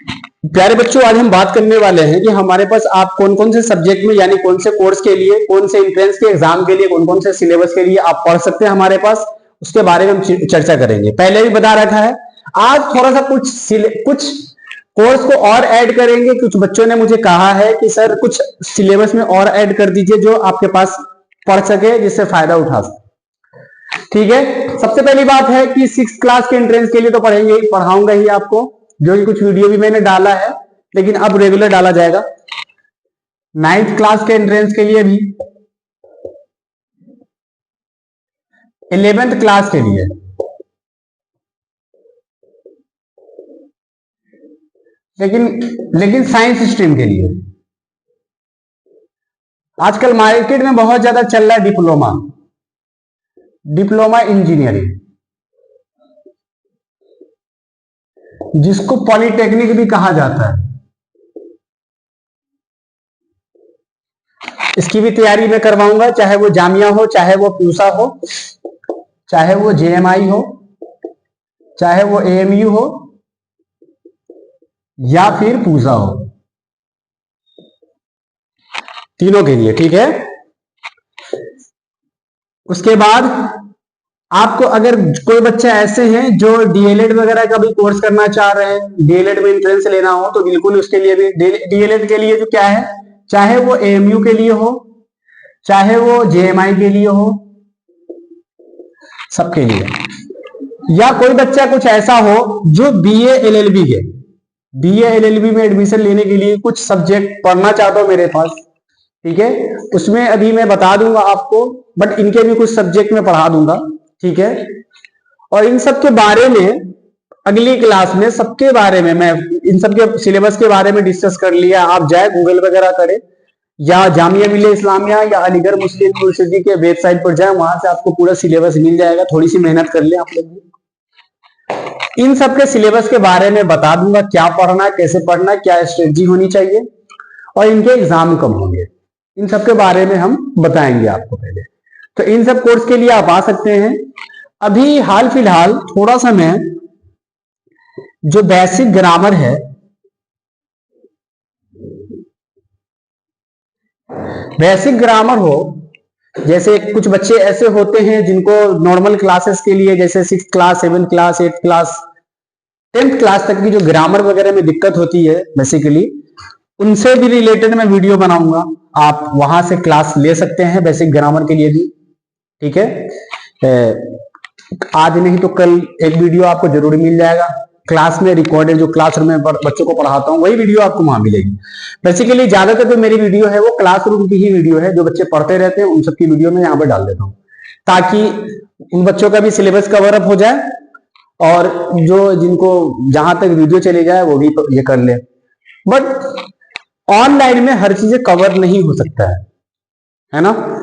प्यारे बच्चों, आज हम बात करने वाले हैं कि हमारे पास आप कौन कौन से सब्जेक्ट में यानी कौन से कोर्स के लिए, कौन से एंट्रेंस के एग्जाम के लिए, कौन कौन से सिलेबस के लिए आप पढ़ सकते हैं हमारे पास, उसके बारे में हम चर्चा करेंगे। पहले भी बता रखा है, आज थोड़ा सा कुछ कोर्स को और ऐड करेंगे। कुछ बच्चों ने मुझे कहा है कि सर कुछ सिलेबस में और ऐड कर दीजिए जो आपके पास पढ़ सके, जिससे फायदा उठा सके। ठीक है, सबसे पहली बात है कि 6th क्लास के एंट्रेंस के लिए तो पढ़ाऊंगा ही आपको, जो कि कुछ वीडियो भी मैंने डाला है, लेकिन अब रेगुलर डाला जाएगा। 9th क्लास के एंट्रेंस के लिए भी, 11th क्लास के लिए, लेकिन साइंस स्ट्रीम के लिए आजकल मार्केट में बहुत ज्यादा चल रहा है डिप्लोमा इंजीनियरिंग, जिसको पॉलिटेक्निक भी कहा जाता है। इसकी भी तैयारी मैं करवाऊंगा, चाहे वो जामिया हो, चाहे वो पूसा हो, चाहे वो जेएमआई हो, चाहे वो एएमयू हो, या फिर पूसा हो, तीनों के लिए। ठीक है, उसके बाद आपको अगर कोई बच्चा ऐसे हैं जो डीएलएड वगैरह का भी कोर्स करना चाह रहे हैं, डीएलएड में एंट्रेंस लेना हो, तो बिल्कुल उसके लिए भी डीएलएड के लिए जो क्या है, चाहे वो एएमयू के लिए हो, चाहे वो जेएमआई के लिए हो, सबके लिए। या कोई बच्चा कुछ ऐसा हो जो बीए एलएलबी में एडमिशन लेने के लिए कुछ सब्जेक्ट पढ़ना चाहता हो मेरे पास, ठीक है, उसमें अभी मैं बता दूंगा आपको, बट इनके भी कुछ सब्जेक्ट में पढ़ा दूंगा। ठीक है, और इन सब के बारे में अगली क्लास में सबके बारे में मैं इन सब के सिलेबस के बारे में डिस्कस कर लिया। आप जाए गूगल वगैरह करें, या जामिया मिल्लिया इस्लामिया या अलीगढ़ मुस्लिम यूनिवर्सिटी के वेबसाइट पर जाए, वहां से आपको पूरा सिलेबस मिल जाएगा। थोड़ी सी मेहनत कर ले आप लोग। इन सब के सिलेबस के बारे में बता दूंगा, क्या पढ़ना है, कैसे पढ़ना है, क्या स्ट्रेटजी होनी चाहिए, और इनके एग्जाम कब होंगे, इन सब के बारे में हम बताएंगे आपको पहले। तो इन सब कोर्स के लिए आप आ सकते हैं। अभी हाल फिलहाल थोड़ा सा मैं जो बेसिक ग्रामर है, बेसिक ग्रामर हो, जैसे कुछ बच्चे ऐसे होते हैं जिनको नॉर्मल क्लासेस के लिए, जैसे 6th class, 7th class, 8th class, 10th class तक की जो ग्रामर वगैरह में दिक्कत होती है बेसिकली, उनसे भी रिलेटेड मैं वीडियो बनाऊंगा। आप वहां से क्लास ले सकते हैं बेसिक ग्रामर के लिए भी। ठीक है, आज नहीं तो कल एक वीडियो आपको जरूर मिल जाएगा क्लास में रिकॉर्डेड, जो क्लासरूम में बच्चों को पढ़ाता हूँ वही वीडियो आपको वहां मिलेगी। बेसिकली ज्यादातर जो मेरी वीडियो है वो क्लासरूम की ही वीडियो है, जो बच्चे पढ़ते रहते हैं उन सबकी वीडियो में यहाँ पर डाल देता हूँ, ताकि उन बच्चों का भी सिलेबस कवर अप हो जाए, और जो जिनको जहां तक वीडियो चले जाए वो भी ये कर ले। बट ऑनलाइन में हर चीजें कवर नहीं हो सकता है ना।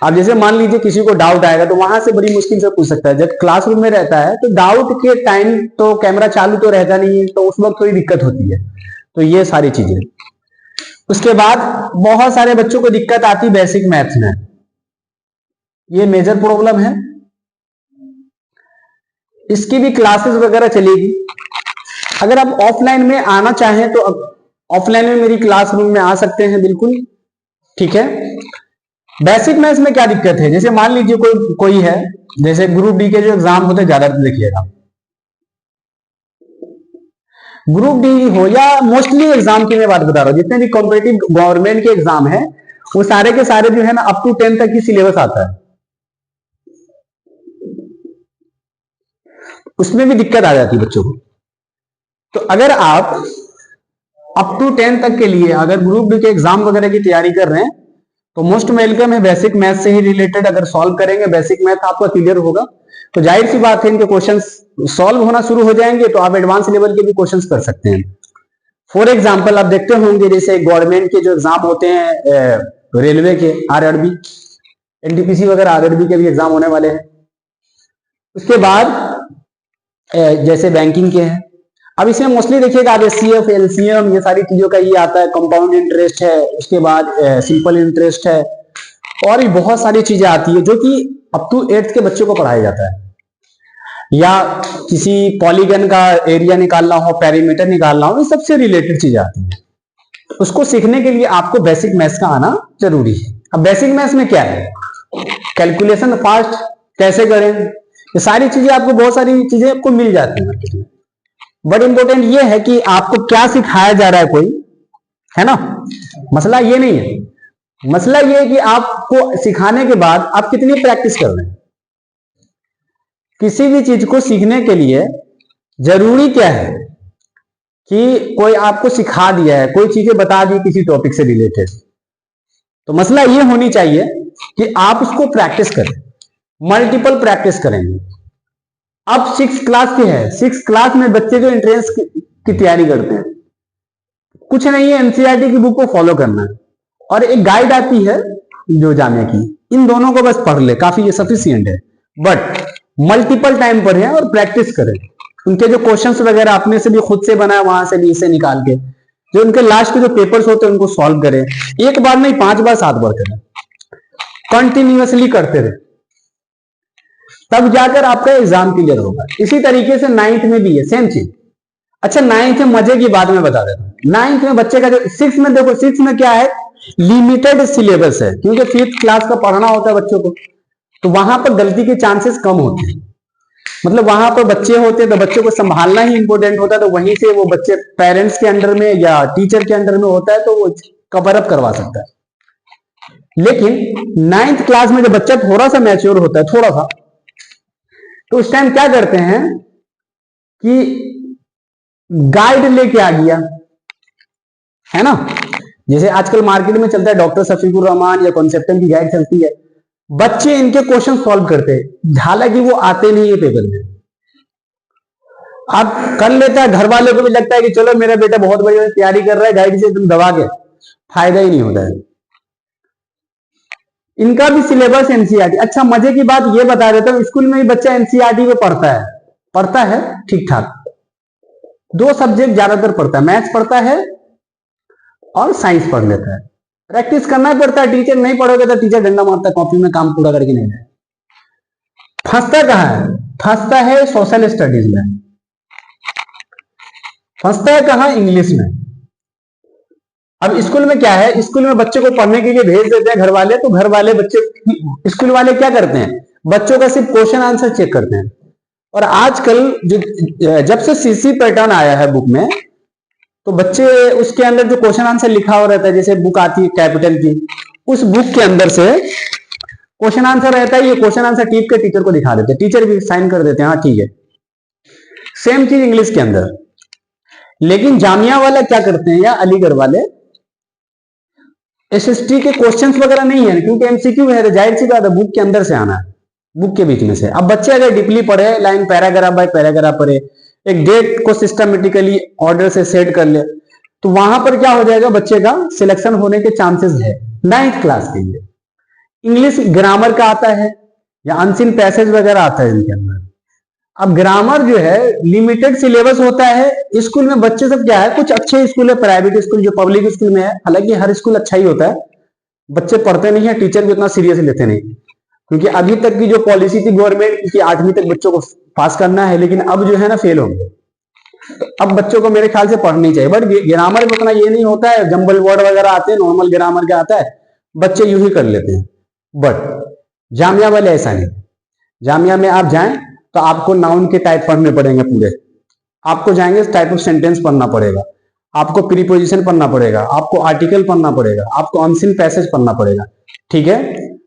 अब जैसे मान लीजिए किसी को डाउट आएगा तो वहां से बड़ी मुश्किल से पूछ सकता है। जब क्लासरूम में रहता है तो डाउट के टाइम तो कैमरा चालू तो रहता नहीं है, तो उस वक्त थोड़ी दिक्कत होती है। तो ये सारी चीजें। उसके बाद बहुत सारे बच्चों को दिक्कत आती बेसिक मैथ्स में, ये मेजर प्रॉब्लम है। इसकी भी क्लासेस वगैरह चलेगी। अगर आप ऑफलाइन में आना चाहें तो ऑफलाइन में मेरी क्लासरूम में आ सकते हैं बिल्कुल। ठीक है, बेसिक मैथ्स में क्या दिक्कत है, जैसे मान लीजिए कोई है, जैसे ग्रुप डी के जो एग्जाम होते हैं, ज्यादा देखिएगा ग्रुप डी हो या मोस्टली एग्जाम की मैं बात बता रहा हूं, जितने भी कॉम्पिटिटिव गवर्नमेंट के एग्जाम है वो सारे के सारे जो है ना अप टू 10 तक की सिलेबस आता है, उसमें भी दिक्कत आ जाती है बच्चों को। तो अगर आप अप टू 10 तक के लिए अगर ग्रुप डी के एग्जाम वगैरह की तैयारी कर रहे हैं तो मोस्ट वेलकम है। बेसिक मैथ से ही रिलेटेड अगर सॉल्व करेंगे, बेसिक मैथ आपका क्लियर होगा तो जाहिर सी बात है इनके क्वेश्चंस सॉल्व होना शुरू हो जाएंगे, तो आप एडवांस लेवल के भी क्वेश्चंस कर सकते हैं। फॉर एग्जांपल आप देखते होंगे जैसे गवर्नमेंट के जो एग्जाम होते हैं, रेलवे के, आरआरबी, एनटीपीसी वगैरह आरआरबी के भी एग्जाम होने वाले हैं। उसके बाद जैसे बैंकिंग के हैं। अब इसमें मोस्टली देखिएगा आप एचसीएफ, एलसीएम, ये सारी चीजों का ये आता है, कंपाउंड इंटरेस्ट है, उसके बाद सिंपल इंटरेस्ट है, और भी बहुत सारी चीजें आती है जो कि अप टू 8th के बच्चों को पढ़ाया जाता है। या किसी पॉलीगन का एरिया निकालना हो, पेरीमीटर निकालना हो, ये सबसे रिलेटेड चीजें आती है। उसको सीखने के लिए आपको बेसिक मैथ्स का आना जरूरी है। अब बेसिक मैथ्स में क्या है, कैलकुलेशन फास्ट कैसे करें, ये सारी चीजें आपको, बहुत सारी चीजें आपको मिल जाती है मार्केट में। बट इंपॉर्टेंट ये है कि आपको क्या सिखाया जा रहा है, कोई है ना। मसला ये नहीं है, मसला ये है कि आपको सिखाने के बाद आप कितनी प्रैक्टिस कर रहे हैं। किसी भी चीज को सीखने के लिए जरूरी क्या है कि कोई आपको सिखा दिया है, कोई चीजें बता दी किसी टॉपिक से रिलेटेड, तो मसला ये होनी चाहिए कि आप उसको प्रैक्टिस करें, मल्टीपल प्रैक्टिस करेंगे। अब 6 क्लास की है, 6 क्लास में बच्चे जो एंट्रेंस की तैयारी करते हैं, कुछ नहीं है, एनसीईआरटी की बुक को फॉलो करना है और एक गाइड आती है जो जामिया की, इन दोनों को बस पढ़ ले, काफी ये सफिशिएंट है। बट मल्टीपल टाइम पढ़ें और प्रैक्टिस करें। उनके जो क्वेश्चंस वगैरह अपने से भी खुद से बनाए, वहां से भी इसे निकाल के जो उनके लास्ट के जो पेपर्स होते हैं उनको सॉल्व करें। एक बार नहीं, 5 बार 7 बार करें, कंटिन्यूअसली करते रहे, तब जाकर आपका एग्जाम क्लियर होगा। इसी तरीके से 9th में भी है सेम चीज। अच्छा 9th में मजे की बात मैं बता देता हूँ। 9th में बच्चे का जो 6 में, देखो 6 में क्या है, लिमिटेड सिलेबस है, क्योंकि 5th क्लास का पढ़ना होता है बच्चों को, तो वहां पर गलती के चांसेस कम होते हैं। मतलब वहां पर बच्चे होते हैं तो बच्चों को संभालना ही इंपॉर्टेंट होता है, तो वहीं से वो बच्चे पेरेंट्स के अंडर में या टीचर के अंडर में होता है तो वो कवर अप करवा सकता है। लेकिन 9th क्लास में जब बच्चा थोड़ा सा मैच्योर होता है, थोड़ा सा, तो उस टाइम क्या करते हैं कि गाइड लेके आ गया, है ना। जैसे आजकल मार्केट में चलता है डॉक्टर शफीकुर रहमान या कॉन्सेप्टम की गाइड चलती है, बच्चे इनके क्वेश्चन सॉल्व करते हैं, हालांकि वो आते नहीं है पेपर में। अब कर लेता है, घर वालों को भी लगता है कि चलो मेरा बेटा बहुत बढ़िया तैयारी कर रहा है, गाइड से तुम दबा के, फायदा ही नहीं होता है। इनका भी सिलेबस एनसीईआरटी। अच्छा मजे की बात ये बता देता हूं, स्कूल में भी बच्चा एनसीईआरटी में पढ़ता है ठीक ठाक। 2 सब्जेक्ट ज्यादातर पढ़ता है, मैथ्स पढ़ता है और साइंस पढ़ लेता है। प्रैक्टिस करना पड़ता है, टीचर नहीं पढ़ोगे तो टीचर डंडा मारता है, कॉपी में काम पूरा करके नहीं जाए। फंसता कहां है, फंसता है सोशल स्टडीज में, फंसता है कहां, इंग्लिश में। अब स्कूल में क्या है, स्कूल में बच्चे को पढ़ने के लिए भेज देते हैं घर वाले, तो घर वाले बच्चे, स्कूल वाले क्या करते हैं, बच्चों का सिर्फ क्वेश्चन आंसर चेक करते हैं। और आजकल जब से सीसी पैटर्न आया है बुक में, तो बच्चे उसके अंदर जो क्वेश्चन आंसर लिखा हुआ रहता है, जैसे बुक आती है कैपिटल की, उस बुक के अंदर से क्वेश्चन आंसर रहता है, ये क्वेश्चन आंसर टिप के टीचर को दिखा देते हैं, टीचर भी साइन कर देते हैं हाँ ठीक है। सेम चीज इंग्लिश के अंदर। लेकिन जामिया वाला क्या करते हैं या अलीगढ़ वाले, एसएसटी के क्वेश्चंस वगैरह नहीं है, क्योंकि एमसीक्यू है, जाहिर सी बात है बुक के अंदर से आना है, बुक के बीच में से। अब बच्चे अगर डीपली पढ़े, लाइन पैराग्राफ बाय पैराग्राफ पढ़े, एक डेट को सिस्टमेटिकली ऑर्डर से सेट कर ले, तो वहां पर क्या हो जाएगा, बच्चे का सिलेक्शन होने के चांसेस है 9th क्लास के लिए। इंग्लिश ग्रामर का आता है या अनसीन पैसेज वगैरह आता है इनके अंदर। अब ग्रामर जो है लिमिटेड सिलेबस होता है। स्कूल में बच्चे सब क्या है, कुछ अच्छे स्कूल है, प्राइवेट स्कूल जो पब्लिक स्कूल में है, हालांकि हर स्कूल अच्छा ही होता है, बच्चे पढ़ते नहीं है, टीचर भी उतना सीरियस लेते नहीं, क्योंकि अभी तक की जो पॉलिसी थी गवर्नमेंट की 8वीं तक बच्चों को पास करना है, लेकिन अब जो है ना फेल होंगे। तो अब बच्चों को मेरे ख्याल से पढ़नी चाहिए। बट ग्रामर में उतना ये नहीं होता है, जंबल वर्ड वगैरह आते हैं, नॉर्मल ग्रामर का आता है, बच्चे यूं ही कर लेते हैं। बट जामिया वाले ऐसा नहीं, जामिया में आप जाएं तो आपको नाउन के टाइप पढ़ने पड़ेंगे पूरे, आपको जाएंगे टाइप ऑफ सेंटेंस पढ़ना पड़ेगा, आपको प्रीपोजिशन पढ़ना पड़ेगा, आपको आर्टिकल पढ़ना पड़ेगा, आपको अनसीन पैसेज पढ़ना पड़ेगा, ठीक है।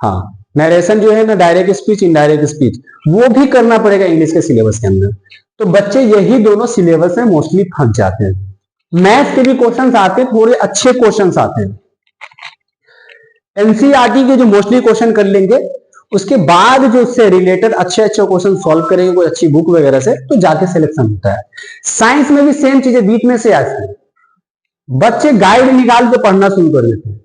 हाँ, नरेशन जो है ना, डायरेक्ट स्पीच इनडायरेक्ट स्पीच, वो भी करना पड़ेगा इंग्लिश के सिलेबस के अंदर। तो बच्चे यही दोनों सिलेबस में मोस्टली फंस जाते हैं। मैथ्स के भी क्वेश्चंस आते हैं, थोड़े अच्छे क्वेश्चंस आते हैं, एनसीईआरटी के जो मोस्टली क्वेश्चन कर लेंगे, उसके बाद जो उससे रिलेटेड अच्छे अच्छे क्वेश्चन सॉल्व करेंगे कोई अच्छी बुक वगैरह से, तो जाके सिलेक्शन होता है। साइंस में भी सेम चीजें बीच में से आती है, बच्चे गाइड निकाल के पढ़ना शुरू कर देते हैं,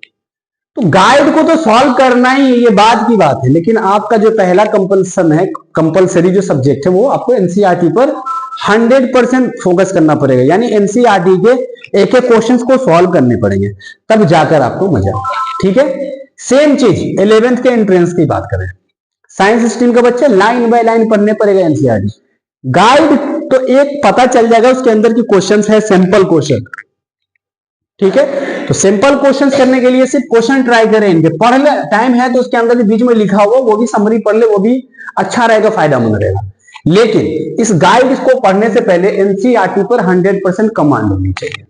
तो गाइड को तो सॉल्व करना ही, ये बात की बात है, लेकिन आपका जो पहला कंपल्सन है, कंपल्सरी जो सब्जेक्ट है, वो आपको एनसीईआरटी पर 100% फोकस करना पड़ेगा। यानी एनसीईआरटी के एक एक क्वेश्चंस को सॉल्व करने पड़ेंगे, तब जाकर आपको मजा आएगा, ठीक है। सेम चीज 11th के एंट्रेंस की बात करें, साइंस स्ट्रीम का बच्चा लाइन बाय लाइन पढ़ने पड़ेगा एनसीईआरटी, गाइड तो एक पता चल जाएगा उसके अंदर की क्वेश्चंस है सैंपल क्वेश्चन, ठीक है। तो सिंपल क्वेश्चंस करने के लिए सिर्फ क्वेश्चन ट्राई करें इनके, पढ़ ले, टाइम है तो उसके अंदर भी बीच में लिखा हुआ वो भी समरी पढ़ ले, वो भी अच्छा रहेगा, फायदामंद रहेगा। लेकिन इस गाइड को पढ़ने से पहले एनसीईआरटी पर 100% कमांड होनी चाहिए।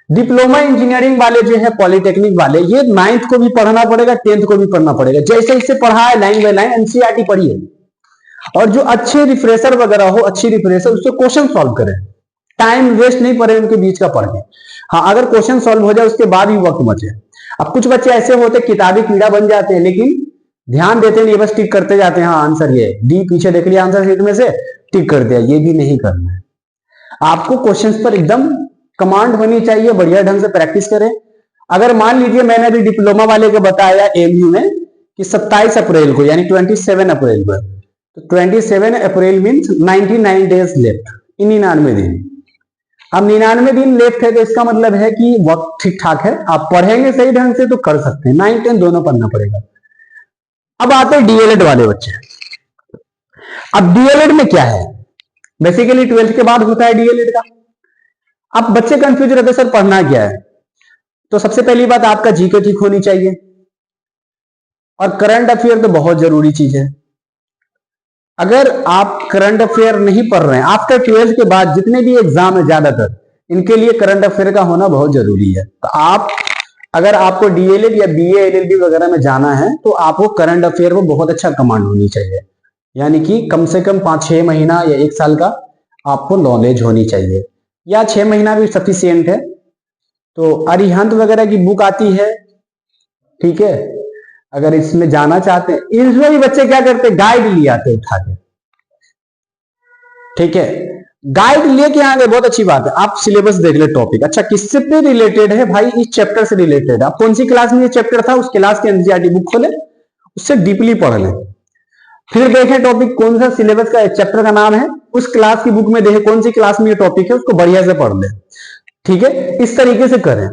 डिप्लोमा इंजीनियरिंग वाले जो है, पॉलिटेक्निक वाले, ये 9th को भी पढ़ना पड़ेगा, 10th को भी पढ़ना पड़ेगा। जैसे इसे पढ़ा है लाइन बाय लाइन एनसीईआरटी पढ़िए, और जो अच्छे रिफ्रेशर वगैरह हो, अच्छी रिफ्रेशर, उससे क्वेश्चन सॉल्व करें, टाइम वेस्ट नहीं करे उनके बीच का पढ़ के। हाँ, अगर क्वेश्चन सॉल्व हो जाए उसके बाद ही वक्त बचे। अब कुछ बच्चे ऐसे होते किताबी कीड़ा बन जाते हैं, लेकिन ध्यान देते नहीं, बस टिक करते जाते हैं, हाँ आंसर ये डी, पीछे देख लिया आंसर शीट में से, टिक कर दिया। ये भी नहीं करना है, आपको क्वेश्चंस पर एकदम कमांड होनी चाहिए, बढ़िया ढंग से प्रैक्टिस करें। अगर मान लीजिए मैंने अभी डिप्लोमा वाले को बताया एमयू में कि 27 अप्रैल को, यानी 27 अप्रैल पर, तो 27 अप्रैल मीन्स 99 डेज लेफ्ट, 99 दिन। अब 99 दिन लेफ्ट है तो इसका मतलब है कि वक्त ठीक ठाक है, आप पढ़ेंगे सही ढंग से तो कर सकते हैं, 9, 10 दोनों पढ़ना पड़ेगा। अब आते हैं डीएलएड वाले बच्चे। अब डीएलएड में क्या है, बेसिकली 12th के बाद होता है डीएलएड का। अब बच्चे कंफ्यूज रहते सर पढ़ना क्या है, तो सबसे पहली बात आपका जीके ठीक होनी चाहिए, और करंट अफेयर तो बहुत जरूरी चीज है। अगर आप करंट अफेयर नहीं पढ़ रहे हैं, आफ्टर 12th के बाद जितने भी एग्जाम है ज्यादातर, इनके लिए करंट अफेयर का होना बहुत जरूरी है। तो आप, अगर आपको डीएलएड या बीए एलएलबी वगैरह में जाना है तो आपको करंट अफेयर में बहुत अच्छा कमांड होनी चाहिए, यानी कि कम से कम 5-6 महीना या 1 साल का आपको नॉलेज होनी चाहिए, या 6 महीना भी सफिशियंट है। तो अरिहंत वगैरह की बुक आती है, ठीक है, अगर इसमें जाना चाहते हैं। इसमें भी बच्चे क्या करते हैं, गाइड ले आते उठा के, ठीक है, गाइड लेके आ गए, बहुत अच्छी बात है। आप सिलेबस देख ले, टॉपिक अच्छा किससे पे रिलेटेड है भाई, इस चैप्टर से रिलेटेड। आप कौन सी क्लास में ये चैप्टर था, उस क्लास की एनसीईआरटी बुक खोले, उससे डीपली पढ़ लें, फिर देखें टॉपिक कौन सा सिलेबस का चैप्टर का नाम है, उस क्लास की बुक में देखें कौन सी क्लास में ये टॉपिक है, उसको बढ़िया से पढ़ ले, ठीक है। इस तरीके से करें।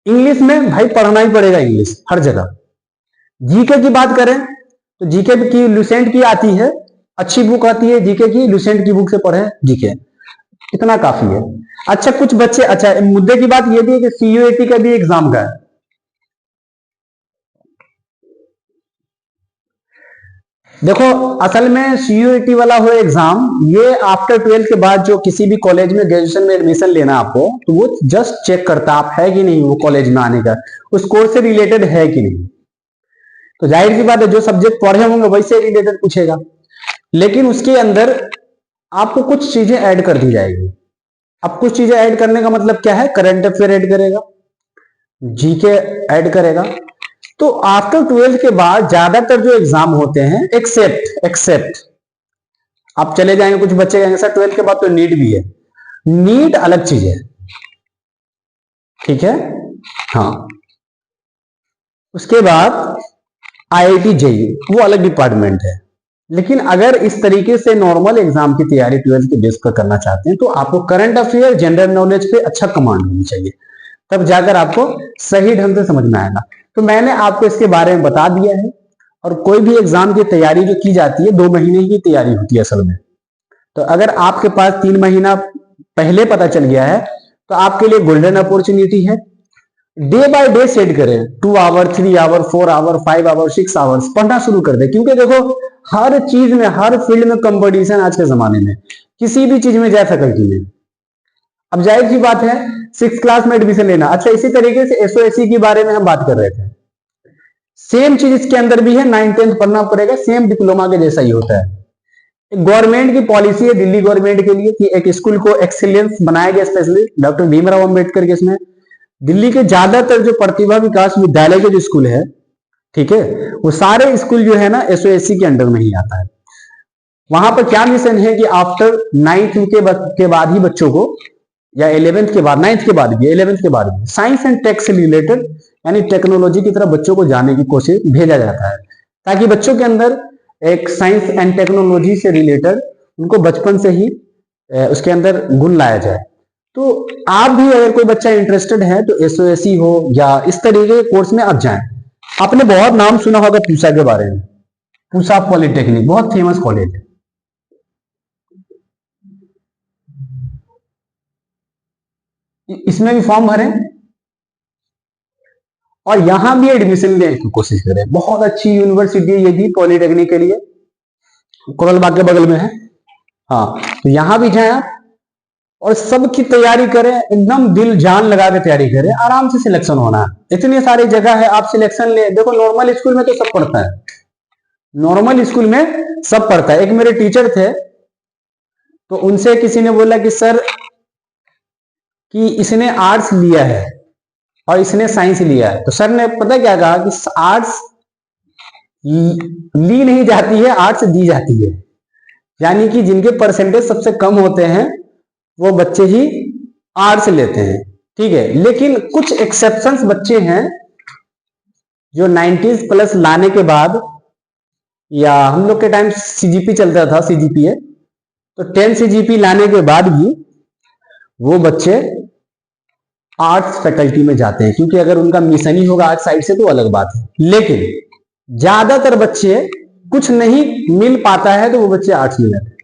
इंग्लिश में भाई पढ़ना ही पड़ेगा, इंग्लिश हर जगह। जीके की बात करें तो जीके की लुसेंट की आती है, अच्छी बुक आती है जीके की, लुसेंट की बुक से पढ़े जीके, इतना काफी है। अच्छा कुछ बच्चे, अच्छा मुद्दे की बात यह भी है कि सीयूईटी का भी एग्जाम का है। देखो असल में सीयूईटी वाला हो एग्जाम, ये आफ्टर 12th के बाद जो किसी भी कॉलेज में ग्रेजुएशन में एडमिशन लेना आपको, तो वो जस्ट चेक करता आप है कि नहीं वो कॉलेज में आने का, उस कोर्स से रिलेटेड है कि नहीं। तो जाहिर सी बात है जो सब्जेक्ट पढ़े होंगे वही से रिलेटेड पूछेगा, लेकिन उसके अंदर आपको कुछ चीजें ऐड कर दी जाएगी। अब कुछ चीजें ऐड करने का मतलब क्या है, करंट अफेयर ऐड करेगा, जीके ऐड करेगा। तो आफ्टर 12th के बाद ज्यादातर जो एग्जाम होते हैं, एक्सेप्ट आप चले जाएंगे, कुछ बच्चे कहेंगे सर 12th के बाद तो नीट भी है, नीट अलग चीज है, ठीक है, हाँ। उसके बाद आईआईटी जेईई वो अलग डिपार्टमेंट है। लेकिन अगर इस तरीके से नॉर्मल एग्जाम की तैयारी 12th के बेस पर करना चाहते हैं तो आपको करंट अफेयर, जनरल नॉलेज पे अच्छा कमांड होनी चाहिए, तब जाकर आपको सही ढंग से समझ में आएगा। तो मैंने आपको इसके बारे में बता दिया है। और कोई भी एग्जाम की तैयारी जो की जाती है 2 महीने की तैयारी होती है असल में। तो अगर आपके पास 3 महीना पहले पता चल गया है तो आपके लिए गोल्डन अपॉर्चुनिटी है। डे बाय डे सेट करें, 2 hour, 3 hour, 4 hour, 5 hour, 6 hours पढ़ना शुरू कर दे, क्योंकि देखो हर चीज में, हर फील्ड में कंपटीशन आज के जमाने में, किसी भी चीज में जाए फैकल्टी में। अब जाहिर सी बात है 6th क्लास में एडमिशन लेना, अच्छा इसी तरीके से एसओएससी के बारे में हम बात कर रहे थे, सेम चीज इसके अंदर भी है, 9th 10th पढ़ना पड़ेगा, सेम डिप्लोमा के जैसा ही होता है। गवर्नमेंट की पॉलिसी है दिल्ली गवर्नमेंट के लिए कि एक स्कूल को एक्सीलेंस बनाया गया, स्पेशली डॉक्टर भीमराव अंबेडकर के इसमें। दिल्ली के ज्यादातर जो प्रतिभा विकास विद्यालय के जो स्कूल है, ठीक है, वो सारे स्कूल जो है ना एसओएससी के अंडर में ही आता है। वहां पर क्या मिशन है कि आफ्टर 9th के बाद ही बच्चों को, या 11th के बाद, 9th के बाद भी, 11th के बाद भी साइंस एंड टेक से रिलेटेड, यानी टेक्नोलॉजी की तरफ बच्चों को जाने की कोशिश भेजा जाता है, ताकि बच्चों के अंदर एक साइंस एंड टेक्नोलॉजी से रिलेटेड उनको बचपन से ही उसके अंदर गुण लाया जाए। तो आप भी अगर कोई बच्चा इंटरेस्टेड है तो एसओएससी हो या इस तरीके के कोर्स में आप जाएं। आपने बहुत नाम सुना होगा पूसा के बारे में, पूसा पॉलिटेक्निक बहुत फेमस कॉलेज है, इसमें भी फॉर्म भरें और यहां भी एडमिशन लेने की कोशिश करें। बहुत अच्छी यूनिवर्सिटी है ये भी, पॉलिटेक्निक के लिए, कोरलबाग के बगल में है। हाँ, तो यहां भी जाएं आप और सबकी तैयारी करें, एकदम दिल जान लगा के तैयारी करें, आराम से सिलेक्शन होना है। इतनी सारी जगह है, आप सिलेक्शन ले। देखो नॉर्मल स्कूल में तो सब पढ़ता है, नॉर्मल स्कूल में सब पढ़ता है। एक मेरे टीचर थे, तो उनसे किसी ने बोला कि सर कि इसने आर्ट्स लिया है और इसने साइंस लिया है। तो सर ने पता क्या कहा कि आर्ट्स ली नहीं जाती है, आर्ट्स दी जाती है। यानी कि जिनके परसेंटेज सबसे कम होते हैं वो बच्चे ही आर्ट्स लेते हैं, ठीक है। लेकिन कुछ एक्सेप्शंस बच्चे हैं जो 90s प्लस लाने के बाद, या हम लोग के टाइम सीजीपी चलता था, सीजीपीए, तो 10 सीजीपी लाने के बाद भी वो बच्चे आर्ट्स फैकल्टी में जाते हैं, क्योंकि अगर उनका मिशन ही होगा आर्ट्स साइड से तो अलग बात है। लेकिन ज्यादातर बच्चे, कुछ नहीं मिल पाता है तो वो बच्चे आर्ट्स में जाते हैं।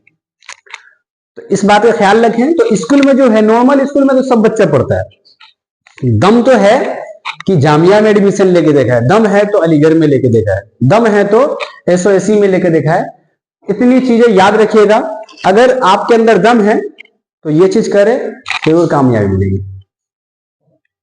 तो इस बात का ख्याल रखें। तो स्कूल में जो है, नॉर्मल स्कूल में तो सब बच्चा पढ़ता है। दम तो है कि जामिया में एडमिशन लेके देखा है, दम है तो अलीगढ़ में लेके देखा है, दम है तो एसओएसी में लेके देखा है। इतनी चीजें याद रखिएगा। अगर आपके अंदर दम है तो ये चीज करें, जरूर कामयाबी मिलेगी।